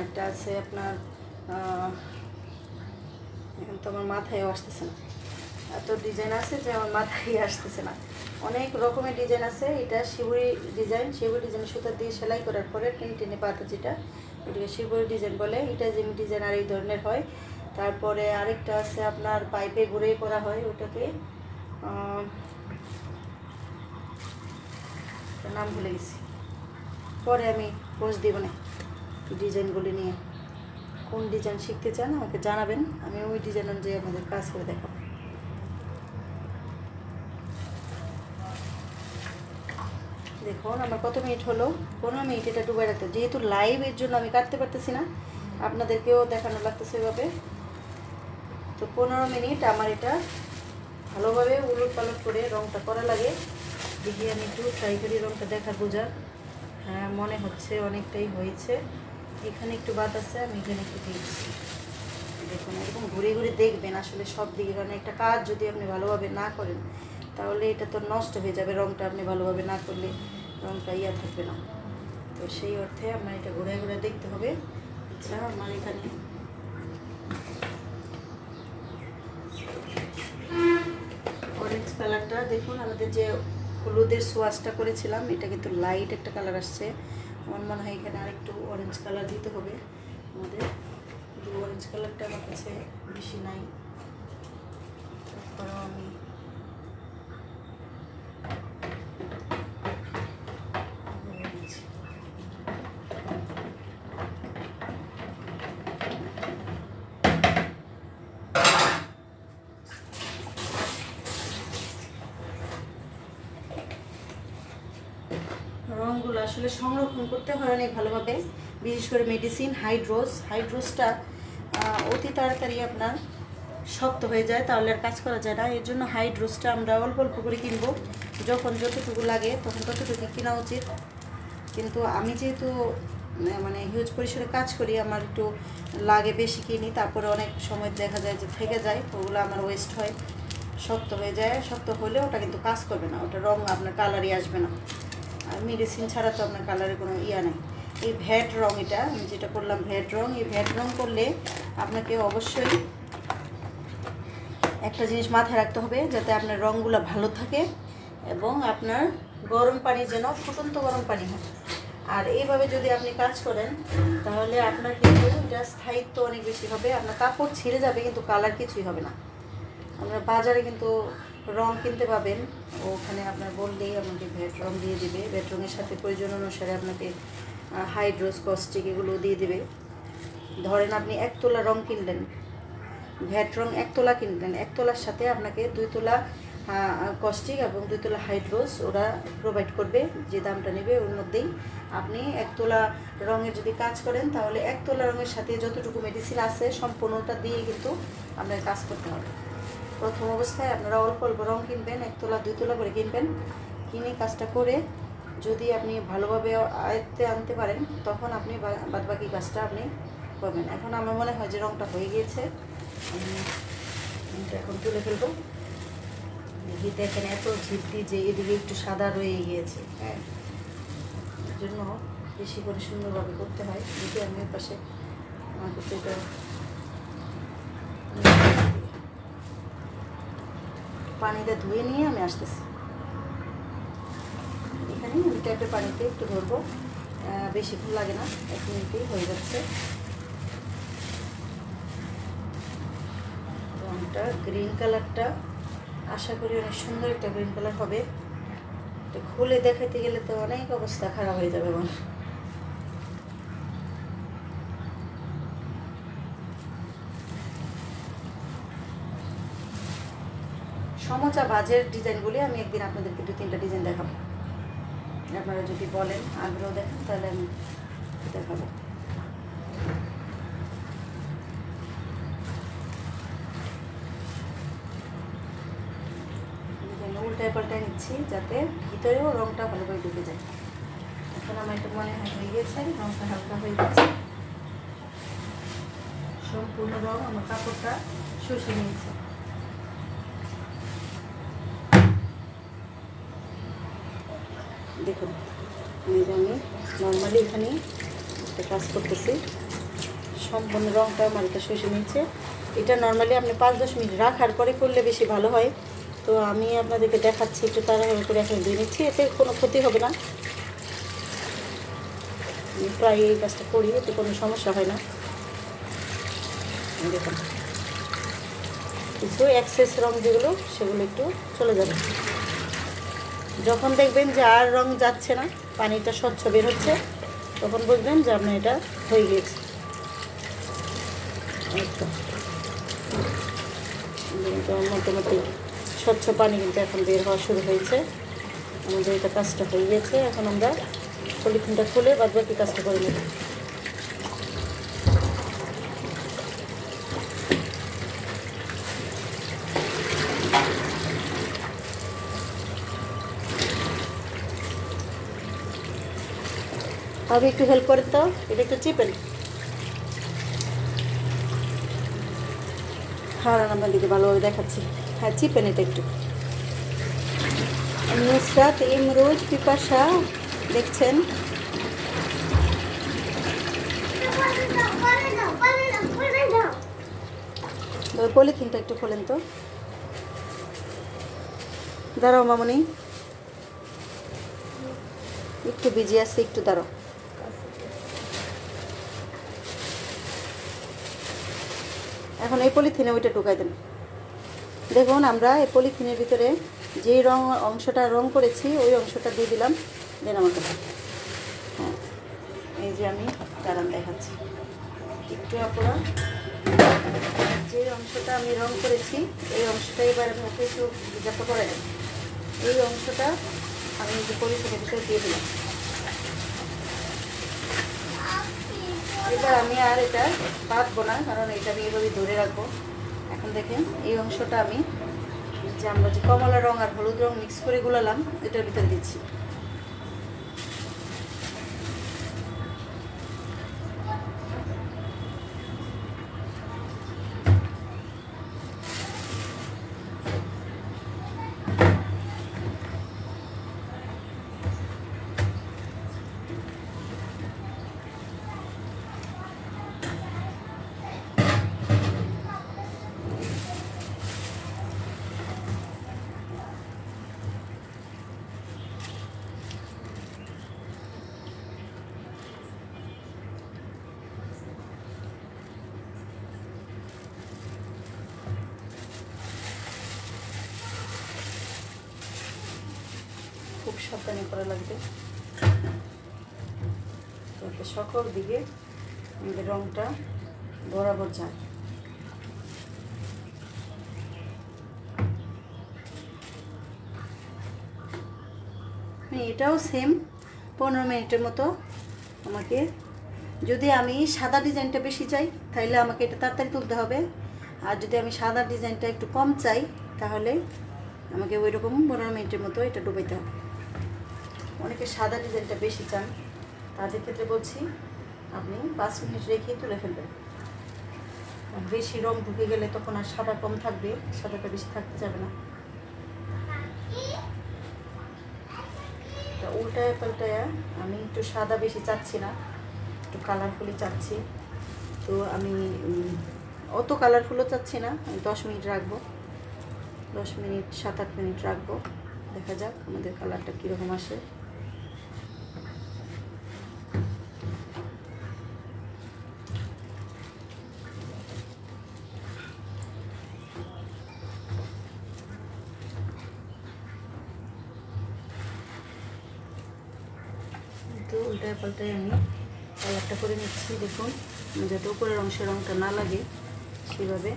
একটা আছে আপনার, এখন তো আমার মাথায় আসতেছে না, এত ডিজাইন আছে যে আমার মাথায় আসতেছে না। অনেক রকমের ডিজাইন আছে। এটা শিবুরি ডিজাইন, শিবুরি ডিজাইন সুতা দিয়ে সেলাই করার পরে টেনে টেনে পাতা, যেটা ওইটাকে শিবুরি ডিজাইন বলে। এটা যেমনি ডিজাইন আর এই ধরনের হয়। তারপরে আরেকটা আছে আপনার পাইপে ঘুরে করা হয়, ওটাকে নাম ভুলে গেছি, পরে আমি পোস্ট দিব না। ডিজাইনগুলি নিয়ে কোন ডিজাইন শিখতে চান আমাকে জানাবেন, আমি ওই ডিজাইন অনুযায়ী আপনাদের কাজ করে দেখাবো। দেখুন আমার কত মিনিট হলো, 15 মিনিট এটা ডুবে রাখতে, যেহেতু লাইভ এর জন্য আমি কাটতে পারতেছি না, আপনাদেরকেও দেখানো লাগতেছে এভাবে। তো 15 মিনিট আমার এটা ভালোভাবে উলট পালট করে রঙটা করা লাগে। দেখি আমি একটু ট্রাই করি রঙটা দেখার বোঝার। হ্যাঁ, মনে হচ্ছে অনেকটাই হয়েছে। এখানে একটু বাদ আছে, আমি এখানে একটু দিয়েছি। দেখুন এরকম ঘুরে ঘুরে দেখবেন আসলে সব দিকে, কারণ একটা কাজ যদি আপনি ভালোভাবে না করেন তাহলে এটা তো নষ্ট হয়ে যাবে। রঙটা আপনি ভালোভাবে না করলে রঙটা থাকবে না। তো সেই অর্থে আপনার এটা ঘুরে ঘুরে দেখতে হবে। আচ্ছা, আমার এখানে অরেঞ্জ কালারটা দেখুন, আমাদের যে হলুদের সোয়াশটা করেছিলাম এটা কিন্তু লাইট একটা কালার আসছে। আমার মনে হয় এখানে আরেকটু অরেঞ্জ কালার দিতে হবে আমাদের, কিন্তু অরেঞ্জ কালারটা আমার কাছে বেশি নাই। তারপরেও আমি এগুলো আসলে সংরক্ষণ করতে হয় অনেক ভালোভাবে, বিশেষ করে মেডিসিন হাইড্রোসটা অতি তাড়াতাড়ি আপনার শক্ত হয়ে যায়, তাহলে আর কাজ করা যায় না। এর জন্য হাইড্রোসটা আমরা অল্প অল্প করে কিনবো, যখন যতটুকু লাগে তখন ততটুকু কেনা উচিত। কিন্তু আমি যেহেতু মানে হিউজ পরিসরে কাজ করি, আমার একটু লাগে বেশি কিনি, তারপরে অনেক সময় দেখা যায় যে থেকে যায়, ওগুলো আমার ওয়েস্ট হয়, শক্ত হয়ে যায়। শক্ত হলে ওটা কিন্তু কাজ করবে না, ওটা রং আপনার কালারই আসবে না। আর মেডিসিন ছাড়া তো আপনার কালারের কোনো ইয়া নেই। এই ভ্যাট রং, এটা আমি যেটা করলাম ভ্যাট রং, এই ভ্যাট রং করলে আপনাকে অবশ্যই একটা জিনিস মাথায় রাখতে হবে, যাতে আপনার রঙগুলো ভালো থাকে এবং আপনার গরম পানি যেন ফুটন্ত গরম পানি হয়। আর এইভাবে যদি আপনি কাজ করেন তাহলে আপনার কিন্তু এটা স্থায়িত্ব অনেক বেশি হবে। আপনার কাপড় ছিঁড়ে যাবে কিন্তু কালার কিছুই হবে না। আপনার বাজারে কিন্তু রং কিনতে পাবেন, ওখানে আপনার বললেই আপনাকে ভ্যাট রং দিয়ে দেবে। ভ্যাট রঙের সাথে প্রয়োজন অনুসারে আপনাকে হাইড্রোস কস্টিক এগুলো দিয়ে দেবে। ধরেন আপনি 1 তোলা রং কিনলেন, ভ্যাট রং 1 তোলা কিনলেন, 1 তোলার সাথে আপনাকে 2 তোলা কস্টিক এবং 2 তোলা হাইড্রোস ওরা প্রোভাইড করবে। যে দামটা নেবে ওর মধ্যেই আপনি 1 তোলা রঙের যদি কাজ করেন, তাহলে 1 তোলা রঙের সাথে যতটুকু মেডিসিন আছে সম্পূর্ণটা দিয়ে কিন্তু আপনার কাজ করতে হবে। প্রথম অবস্থায় আপনারা অল্প অল্প রং কিনবেন, 1 তোলা 2 তোলা করে কিনবেন। কিনে কাজটা করে যদি আপনি ভালোভাবে আয়ত্তে আনতে পারেন, তখন আপনি বাদবাকি কাজটা আপনি করবেন। এখন আমার মনে হয় যে রংটা হয়ে গিয়েছে, আমি এখন তুলে ফেলবো। দেখেন এত ঝিপটি যে এদিকে একটু সাদা রয়ে গিয়েছে, হ্যাঁ, এর জন্য বেশি করে সুন্দরভাবে করতে হয়। যদি আমি এর পাশে আমাকে এটা পানিতে ধুয়ে নিয়ে আমি আসতেছি। এখানে আমি ট্যাপের পানিতে একটু ধরবো, বেশিক্ষণ লাগে না, 1 মিনিটেই হয়ে যাচ্ছে। রংটা গ্রিন কালারটা আশা করি অনেক সুন্দর একটা গ্রিন কালার হবে। এটা খুলে দেখাতে গেলে তো অনেক অবস্থা খারাপ হয়ে যাবে আমার। সমচা ভাজের ডিজাইনগুলি আমি একদিন আপনাদেরকে 2-3টা ডিজাইন দেখাবো। আপনারা যদি বলেন, আগ্রহ দেখেন, তাহলে আমি দেখাবো। উল্টায় পাল্টায় নিচ্ছি যাতে ভিতরেও রংটা ভালোভাবে ঢুকে যায়। এখন আমার এটা মনে হয় হয়ে গেছে, রংটা হালকা হয়ে গেছে, সম্পূর্ণ রং আমার কাপড়টা শুষে নিয়েছে। দেখুন আমি নর্মালি এখানে একটা কাজ করতেছি, সম্পূর্ণ রংটা আমার এটা শুষে নিয়েছে। এটা নর্মালি আপনি 5-10 মিনিট রাখার পরে করলে বেশি ভালো হয়। তো আমি আপনাদেরকে দেখাচ্ছি, একটু তাড়াহুড়ো করে এখন দিয়ে নিচ্ছি, এতে কোনো ক্ষতি হবে না। আমি প্রায় এই কাজটা করি, এতে কোনো সমস্যা হয় না। দেখুন কিছু এক্সেস রং যেগুলো সেগুলো একটু চলে যাবে। যখন দেখবেন যে আর রং যাচ্ছে না, পানিটা স্বচ্ছ বের হচ্ছে, তখন বুঝবেন যে আপনার এটা হয়ে গিয়েছে। মোটামুটি স্বচ্ছ পানি কিন্তু এখন বের হওয়া শুরু হয়েছে, আমাদের এটা কাজটা হয়ে গেছে। এখন আমরা পলিথিনটা খুলে বাদবাকি কাজটা করে নেব। আমি একটু হেল্প করেন তো, এটা একটু চিপেন। হ্যাঁ, আপনাদেরকে ভালোভাবে দেখাচ্ছি। হ্যাঁ, চিপেন এটা একটু। নুসরাত ইমরোজ পিপাসা দেখছেন, পলিথিনটা একটু খোলেন তো। দাঁড়াও মামনি, একটু বিজি আছে, একটু দাঁড়াও। এখন এই পলিথিনে ওইটা ঢুকাই দেন। দেখুন আমরা এই পলিথিনের ভিতরে যে অংশটা রং করেছি ওই অংশটা দিয়ে দিলাম। দেন আমার কাছে, হ্যাঁ, এই যে আমি দাঁড়ান দেখাচ্ছি একটু। আপনারা যে অংশটা আমি রং করেছি এই অংশটা এবার আমি ওকে একটু বিজাপটা করে দেন। এই অংশটা আমি যে পলিথিনের ভিতরে দিয়ে দিলাম। এবার আমি আর এটা বাঁধবো না, কারণ এটা আমি এভাবে ধরে রাখবো। এখন দেখেন এই অংশটা আমি যে আমরা যে কমলা রং আর হলুদ রং মিক্স করে গুলালাম এটার ভিতরে দিচ্ছি। খুব সাবধানে করা লাগবে যাতে সকল দিকে আমাদের রংটা বরাবর যায়। এটাও সেম 15 মিনিটের মতো আমাকে, যদি আমি সাদা ডিজাইনটা বেশি চাই তাহলে আমাকে এটা তাড়াতাড়ি তুলতে হবে, আর যদি আমি সাদা ডিজাইনটা একটু কম চাই তাহলে আমাকে ওই রকম 15 মিনিটের মতো এটা ডুবাইতে হবে। অনেকে সাদা ডিজাইনটা বেশি চান, তাদের ক্ষেত্রে বলছি আপনি 5 মিনিট রেখে তুলে ফেলবেন। বেশি রং ঢুকে গেলে তখন আর সাদা কম থাকবে, সাদাটা বেশি থাকতে যাবে না। উল্টায় পাল্টায় আমি একটু সাদা বেশি চাচ্ছি না, একটু কালারফুলই চাচ্ছি। তো আমি অত কালারফুলও চাচ্ছি না, আমি 10 মিনিট রাখবো, 10 মিনিট 7-8 মিনিট রাখবো। দেখা যাক আমাদের কালারটা কীরকম আসে। তো উল্টায় পাল্টায় আমি কালারটা করে নিচ্ছি। দেখুন যাতে উপরের অংশের রঙটা না লাগে সেভাবে।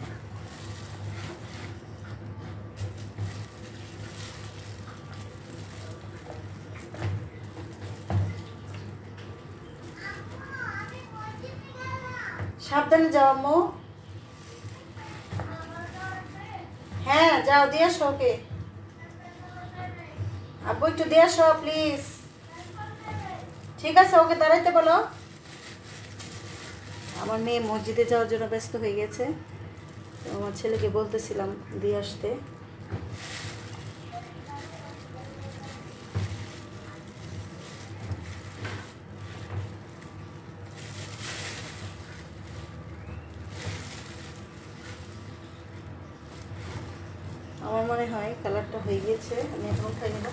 সাবধানে যাও আম্মু। হ্যাঁ যাও, দিয়ে আসো ওকে। আব্বু একটু দিয়ে আসো প্লিজ। ঠিক আছে, ওকে দাঁড়াইতে বলো। আমার মেয়ে মসজিদে যাওয়ার জন্য ব্যস্ত হয়ে গেছে, তো আমার ছেলেকে বলতেছিলাম দিয়ে আসতে। আমার মনে হয় কালারটা হয়ে গেছে, আমি এখন উঠাই নেব।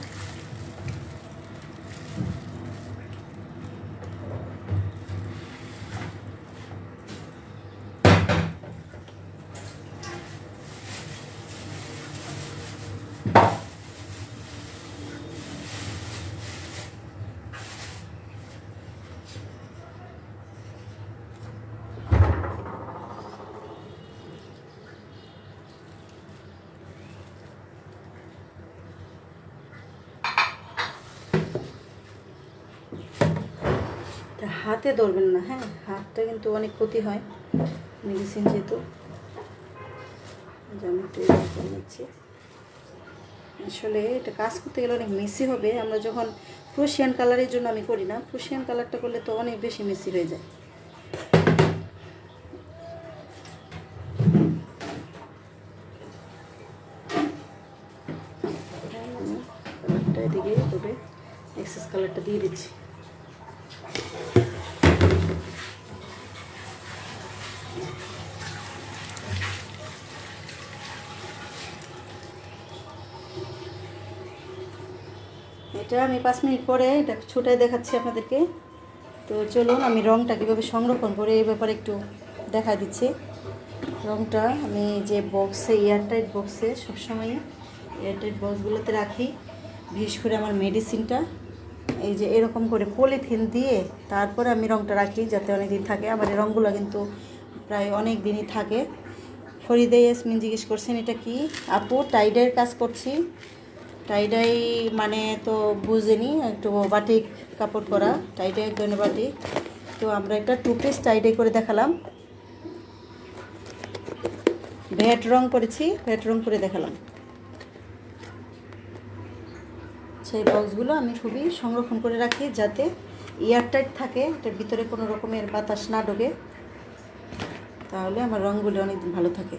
হাতে ধরবেন না, হ্যাঁ, হাতটা কিন্তু অনেক ক্ষতি হয় মেডিসিন যেহেতু। আমি একটু করে নিচ্ছি। আসলে এটা কাজ করতে গেলে অনেক মেসি হবে। আমরা যখন প্রুশিয়ান কালারের জন্য আমি করি না, প্রুশিয়ান কালারটা করলে তো অনেক বেশি মেসি হয়ে যায়। কালারটা এদিকে তবে এক্সেস কালারটা দিয়ে দিচ্ছি। এটা আমি 5 মিনিট পরে এটা ছুটাই দেখাচ্ছি আপনাদেরকে। তো চলুন আমি রঙটা কীভাবে সংরক্ষণ করে এই ব্যাপারে একটু দেখা দিচ্ছি। রঙটা আমি যে বক্সে, এয়ারটাইট বক্সে, সবসময় এয়ারটাইট বক্সগুলোতে রাখি। বিশেষ করে আমার মেডিসিনটা এই যে এরকম করে পলিথিন দিয়ে তারপরে আমি রঙটা রাখি, যাতে অনেক দিন থাকে। আমার এই রঙগুলো কিন্তু প্রায় অনেক দিনই থাকে। ফরিদা ইয়াসমিন জিজ্ঞেস করছেন এটা কি আপু? টাইডাইয়ের কাজ করছি। টাইডাই মানে তো বুঝেনি, একটু বাটিক কাপড় করা, টাইডাই এক ধরনের বাটিক। তো আমরা একটা 2 পিস টাইডাই করে দেখালাম, ভ্যাট রং করেছি, ভ্যাট রং করে দেখালাম। সেই বক্সগুলো আমি খুবই সংরক্ষণ করে রাখি যাতে এয়ারটাইট থাকে, এটার ভিতরে কোনো রকমের বাতাস না ঢোকে, তাহলে আমার রঙগুলো অনেকদিন ভালো থাকে।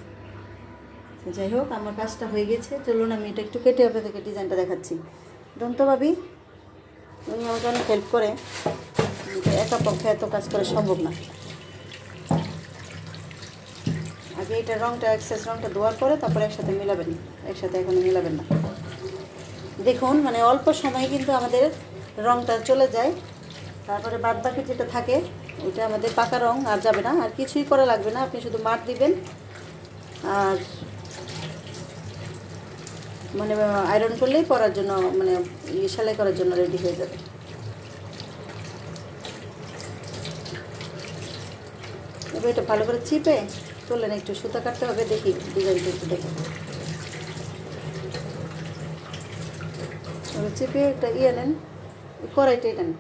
যাই হোক, আমার কাজটা হয়ে গেছে। চলুন আমি এটা একটু কেটে আপনাদেরকে ডিজাইনটা দেখাচ্ছি। দন্তভাবি উনি আমাকে অনেক হেল্প করে, একা পক্ষে এত কাজ করা সম্ভব না। আগে এটা রঙটা এক্সেস রঙটা দেওয়ার পরে তারপরে একসাথে মিলাবেন, একসাথে এখন মিলাবেন না। দেখুন মানে অল্প সময়ে কিন্তু আমাদের রঙটা চলে যায়, তারপরে বাদ বাকি যেটা থাকে ওইটা আমাদের পাকা রঙ আর যাবে না, আর কিছুই করা লাগবে না। আপনি শুধু মার দিবেন আর মানে আয়রন করলেই পরার জন্য মানে সেলাই করার জন্য রেডি হয়ে যাবে। এবার এটা ভালো করে চিপে তোলেন, একটু সুতা কাটতে হবে, দেখি ডিজাইনটা একটু দেখে এবার চিপে একটা নেন, কড়াইটা নেন।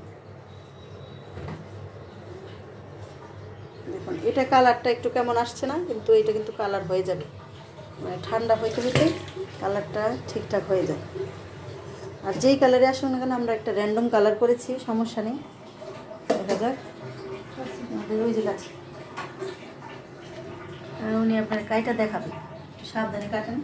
দেখুন এটা কালারটা একটু কেমন আসছে না, কিন্তু এটা কিন্তু কালার হয়ে যাবে, মানে ঠান্ডা হইতে হইতে কালারটা ঠিকঠাক হয়ে যায়। আর যেই কালারে আসুন না কেন, আমরা একটা র্যান্ডম কালার করেছি, সমস্যা নেই। দেখা যাক আমাদের ওই যে কাছে উনি আপনার কাইটা দেখাবে, সাবধানে কাটেন।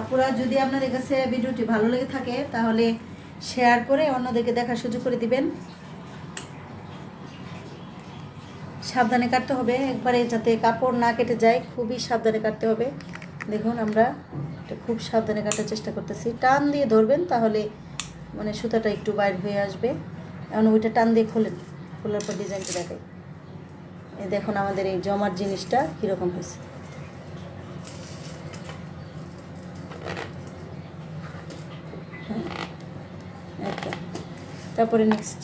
আপুরা যদি আপনাদের কাছে ভিডিওটি ভালো লেগে থাকে তাহলে শেয়ার করে অন্যদেরকে দেখার সুযোগ করে দিবেন। সাবধানে কাটতে হবে একবারে, যাতে কাপড় না কেটে যায়, খুবই সাবধানে কাটতে হবে। দেখুন আমরা এটা খুব সাবধানে কাটার চেষ্টা করতেছি, টান দিয়ে ধরবেন তাহলে মানে সুতাটা একটু বাইর হয়ে আসবে। এখন ওইটা টান দিয়ে খোলেন, খোলার পর ডিজাইনটা দেখাই। এই দেখুন আমাদের এই জমার জিনিসটা কীরকম হয়েছে। একটা তারপরে নেক্সট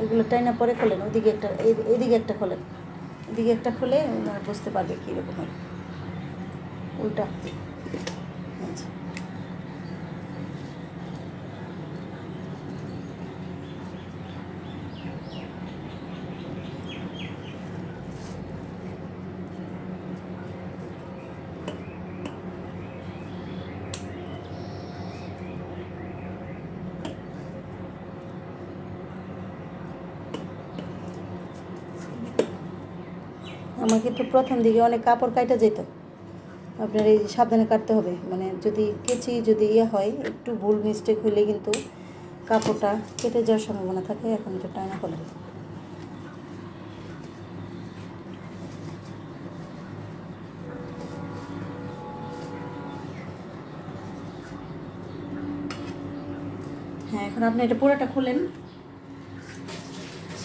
এগুলো টাইনা পরে খোলেন, ওইদিকে একটা এইদিকে একটা খোলেন, এদিকে একটা খুলে বুঝতে পারবে কীরকম হয়। উল্টা আচ্ছা, আমাকে তো প্রথম দিকে অনেক কাপড় কাটা যেত, আপনার এই সাবধানে কাটতে হবে, মানে যদি কেচি যদি হয় একটু ভুল মিস্টেক হলে কিন্তু কাপড়টা কেটে যাওয়ার সম্ভাবনা থাকে। এখন এটা টাইনা করে হ্যাঁ, এখন আপনি এটা পুরোটা খুলেন,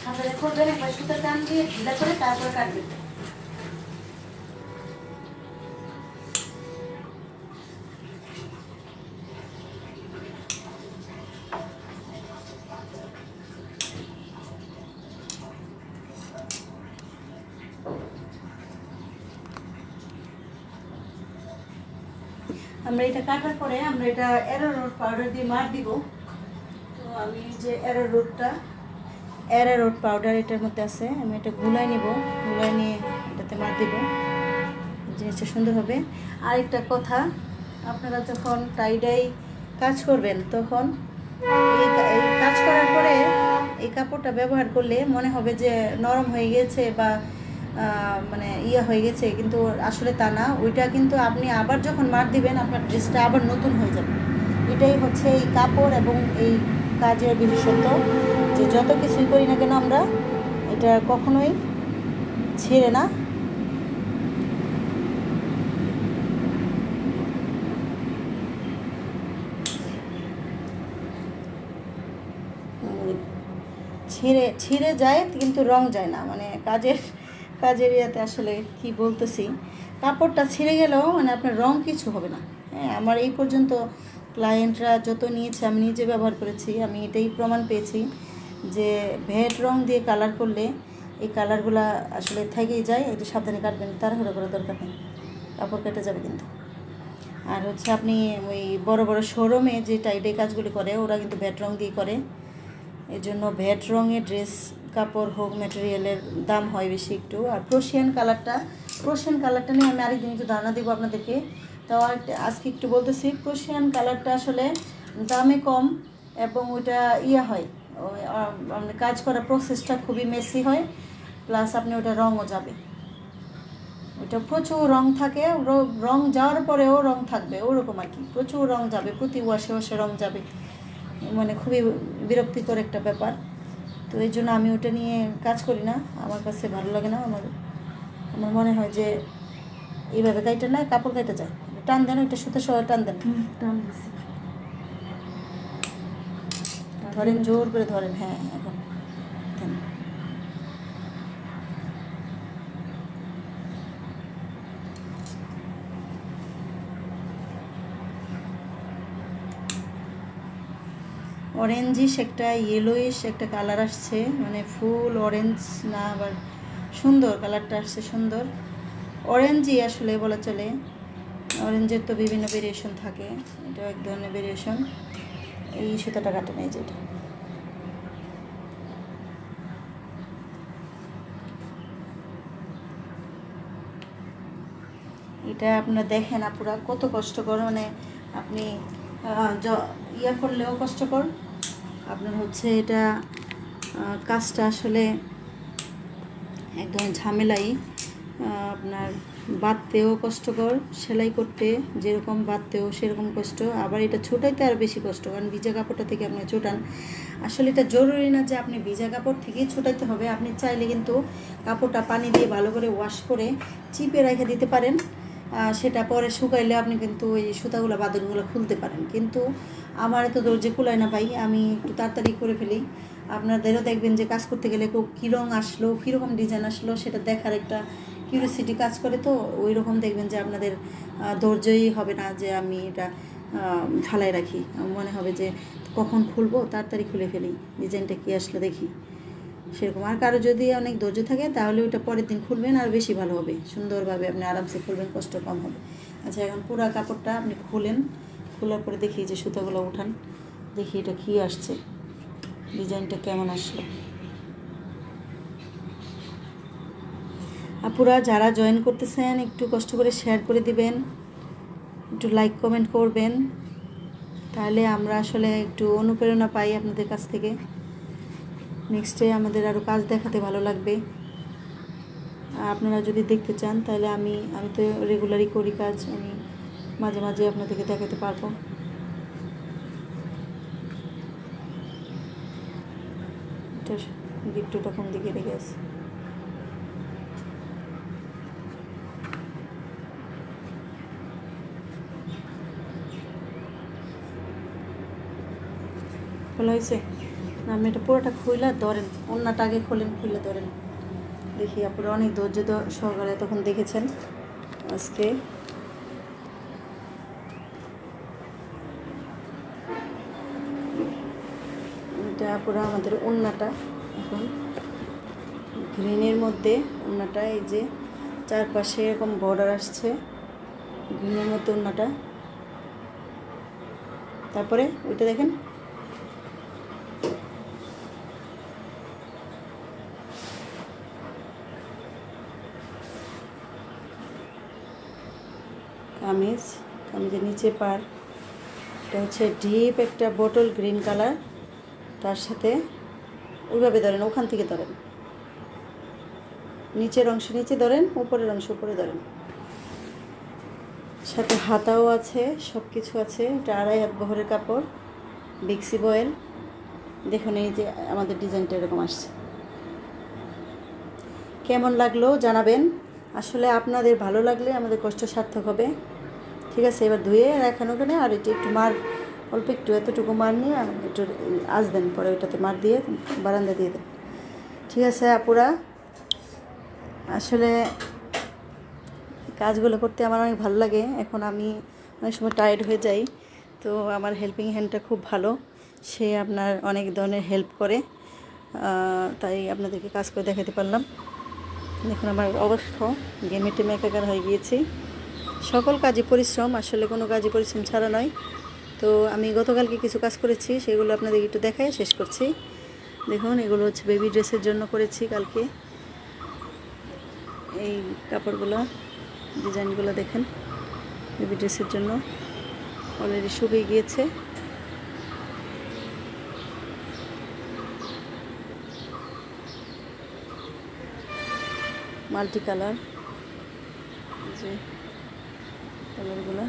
সাবধানে খুলবেন, একবার সুতা টান দিয়ে ঢিলা করে তারপরে কাটবেন। আমরা এটা কাটার পরে আমরা এটা অ্যারোরুট পাউডার দিয়ে মার দিব। তো আমি যে অ্যারোরুট পাউডার এটার মধ্যে আছে, আমি এটা গুলাই নিব, গুলাই নিয়ে এটাতে মার দিব, জিনিসটা সুন্দর হবে। আরেকটা কথা, আপনারা যখন টাইডাই কাজ করবেন তখন এই কাজ করার পরে এই কাপড়টা ব্যবহার করলে মনে হবে যে নরম হয়ে গেছে বা মানে হয়ে গেছে, কিন্তু আসলে তা না। ওইটা কিন্তু আপনি আবার যখন মার দিবেন আপনার ড্রেসটা আবার নতুন হয়ে যাবে। এটাই হচ্ছে এই কাপড় এবং এই কাজের বিশেষত্ব, যে যত কিছুই করি না কেন আমরা এটা কখনোই ছেড়ে না। ছিঁড়ে যায় কিন্তু রং যায় না, মানে কাজের ইয়াতে আসলে কি বলতেছি, কাপড়টা ছিঁড়ে গেলেও মানে আপনার রং কিছু হবে না। হ্যাঁ, আমার এই পর্যন্ত ক্লায়েন্টরা যত নিয়েছে আমি নিজে ব্যবহার করেছি, আমি এটাই প্রমাণ পেয়েছি। যে ভেট রং দিয়ে কালার করলে এই কালারগুলো আসলে থেকেই যায়, একটু সাবধানে কাটবেন, তাড়াহুড়ো করার দরকার নেই, কাপড় কেটে যাবে কিন্তু। আর হচ্ছে আপনি ওই বড় বড় শোরুমে যে টাইপের কাজগুলি করে ওরা কিন্তু ভেট রং দিয়ে করে, এই জন্য ভেট রঙের ড্রেস কাপড় হোক ম্যাটেরিয়ালের দাম হয় বেশি একটু। আর প্রশিয়ান কালারটা নিয়ে আমি আরেকদিন একটু ধারণা দেবো আপনাদেরকে। তো আজকে একটু বলতেছি, প্রশিয়ান কালারটা আসলে দামে কম এবং ওইটা হয়, ওই কাজ করার প্রসেসটা খুবই মেসি হয়, প্লাস আপনি ওটা রঙও যাবে, ওইটা প্রচুর রং থাকে, রং যাওয়ার পরেও রং থাকবে ওরকম আর কি, প্রচুর রং যাবে, প্রতি ওয়াশে রং যাবে, মানে খুবই বিরক্তিকর একটা ব্যাপার। তো এই জন্য আমি ওটা নিয়ে কাজ করি না, আমার কাছে ভালো লাগে না। আমার মনে হয় যে এইভাবে কাইটা না, কাপড় কাইটা যায়, টান দেন, ওইটা সুতো সহ টান দেন, টান দিছি। ধরেন, জোর করে ধরেন, হ্যাঁ এখন দেন। অরেঞ্জিশ একটা ইয়েলোইশ একটা কালার আসছে, মানে ফুল অরেঞ্জ না, আবার সুন্দর কালারটা আসছে, সুন্দর অরেঞ্জই আসলে বলা চলে। অরেঞ্জের তো বিভিন্ন ভেরিয়েশন থাকে, এটা এক ধরনের ভেরিয়েশন। এই সুতাটা কাটে নেই যেটা, এটা আপনারা দেখেন আপুরা কত কষ্টকর, মানে আপনি করলেও কষ্টকর আপনার হচ্ছে এটা কাজটা আসলে একদম ঝামেলাই। আপনার বাঁধতেও কষ্টকর, সেলাই করতে যেরকম বাঁধতেও সেরকম কষ্ট, আবার এটা ছোটাইতে আর বেশি কষ্ট, কারণ ভিজা কাপড়টা থেকে আপনি ছোটান। আসলে এটা জরুরি না যে আপনি ভিজা কাপড় থেকেই ছোটাইতে হবে, আপনি চাইলে কিন্তু কাপড়টা পানি দিয়ে ভালো করে ওয়াশ করে চিপে রেখে দিতে পারেন, সেটা পরে শুকাইলে আপনি কিন্তু ওই সুতাগুলো বাঁধনগুলো খুলতে পারেন। কিন্তু আমার এত ধৈর্য কুলায় না ভাই, আমি একটু তাড়াতাড়ি করে ফেলি। আপনাদেরও দেখবেন যে কাজ করতে গেলে কী রঙ আসলো, কীরকম ডিজাইন আসলো, সেটা দেখার একটা কিউরিওসিটি কাজ করে, তো ওই রকম দেখবেন যে আপনাদের ধৈর্যই হবে না যে আমি এটা ফালাই রাখি, মনে হবে যে কখন খুলবো, তাড়াতাড়ি খুলে ফেলি, ডিজাইনটা কী আসলো দেখি, সেরকম। আর কারো যদি অনেক ধৈর্য থাকে তাহলে ওইটা পরের দিন খুলবেন, আর বেশি ভালো হবে, সুন্দরভাবে আপনি আরামসে খুলবেন, কষ্ট কম হবে। আচ্ছা, এখন পুরো কাপড়টা আপনি খুলেন, খোলার পরে দেখি যে সুতোগুলো উঠান, দেখি এটা কী আসছে, ডিজাইনটা কেমন আসলো। আপুরা যারা জয়েন করতেছেন একটু কষ্ট করে শেয়ার করে দিবেন, একটু লাইক কমেন্ট করবেন, তাহলে আমরা আসলে একটু অনুপ্রেরণা পাই আপনাদের কাছ থেকে, নেক্সটে আমাদের আরও কাজ দেখাতে ভালো লাগবে। আপনারা যদি দেখতে চান তাহলে আমি তো রেগুলারই করি কাজ, আমি মাঝে মাঝে আপনাদেরকে দেখাতে পারবো। এটা গিফটটা কোন দিকে রেখে আছে, খোলা হয়েছে না? আপনি এটা পুরোটা খুইলা ধরেন, অন্যটা আগে খোলেন, খুলে ধরেন, দেখি আপনারা অনেক ধৈর্য সহকারে তখন দেখেছেন আজকে। এটা পুরো আমাদের ওড়নাটা, এখন গ্রিনের মধ্যে ওড়নাটা, এই যে চারপাশে এরকম বর্ডার আসছে গ্রিনের মধ্যে ওড়নাটা, তারপরে ওইটা দেখেন কামিজের নিচে পার, এটা হচ্ছে ডিপ একটা বটল গ্রিন কালার, তার সাথে ওইভাবে ধরেন, ওখান থেকে ধরেন, নিচের অংশ নিচে ধরেন, উপরের অংশ উপরে ধরেন, সাথে হাতাও আছে, সব কিছু আছে। এটা 2.5 হাত বহরের কাপড়, বিক্সি বয়েল। দেখুন এই যে আমাদের ডিজাইনটা এরকম আসছে, কেমন লাগলো জানাবেন। আসলে আপনাদের ভালো লাগলে আমাদের কষ্ট সার্থক হবে। ঠিক আছে, এবার ধুয়ে রাখেন ওখানে, আর এটা একটু মার, অল্প একটু এতটুকু মার নিয়ে একটু আঁচ দেন, পরে ওইটাতে মার দিয়ে বারান্দা দিয়ে দেন। ঠিক আছে আপুরা, আসলে কাজগুলো করতে আমার অনেক ভালো লাগে। এখন আমি অনেক সময় টায়ার্ড হয়ে যাই, তো আমার হেল্পিং হ্যান্ডটা খুব ভালো, সে আপনার অনেক ধরনের হেল্প করে। তাই আপনাদেরকে কাজ করে দেখাতে পারলাম। দেখুন আমার অবস্থা, গেমে টেমে একাকার হয়ে গিয়েছি। সকল কাজই পরিশ্রম, আসলে কোনো কাজই পরিশ্রম ছাড়া নয়। তো আমি গতকালকে কিছু কাজ করেছি, সেগুলো আপনাদের একটু দেখায় শেষ করছি। দেখুন এগুলো হচ্ছে বেবি ড্রেসের জন্য করেছি কালকে। এই কাপড়গুলো, ডিজাইনগুলো দেখেন, বেবি ড্রেসের জন্য অলরেডি শুকিয়ে গিয়েছে। মাল্টি কালার, যে কালারগুলো।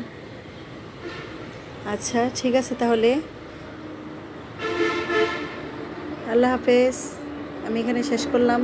আচ্ছা ঠিক আছে, তাহলে আল্লাহ হাফেজ, আমি এখানে শেষ করলাম।